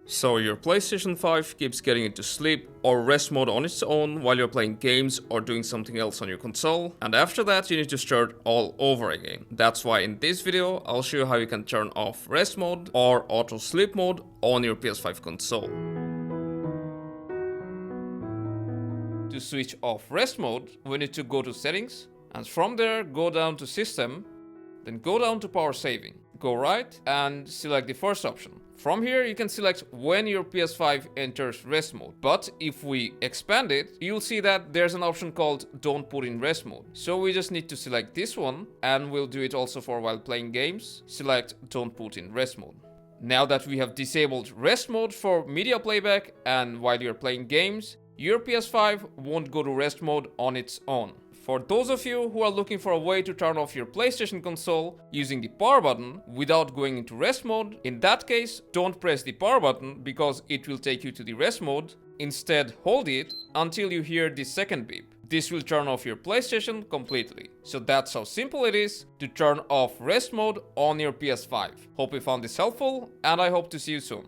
So your PlayStation 5 keeps getting into sleep or rest mode on its own while you're playing games or doing something else on your console, and after that you need to start all over again. That's why in this video I'll show you how you can turn off rest mode or auto sleep mode on your PS5 console. To switch off rest mode, we need to go to settings, and from there go down to system, then go down to power saving. Go right and select the first option. From here you can select when your PS5 enters rest mode, but if we expand it, you'll see that there's an option called don't put in rest mode. So we just need to select this one, and we'll do it also for while playing games. Select don't put in rest mode. Now that we have disabled rest mode for media playback and while you're playing games, your PS5 won't go to rest mode on its own. For those of you who are looking for a way to turn off your PlayStation console using the power button without going into rest mode, in that case, don't press the power button because it will take you to the rest mode. Instead, hold it until you hear the second beep. This will turn off your PlayStation completely. So that's how simple it is to turn off rest mode on your PS5. Hope you found this helpful, and I hope to see you soon.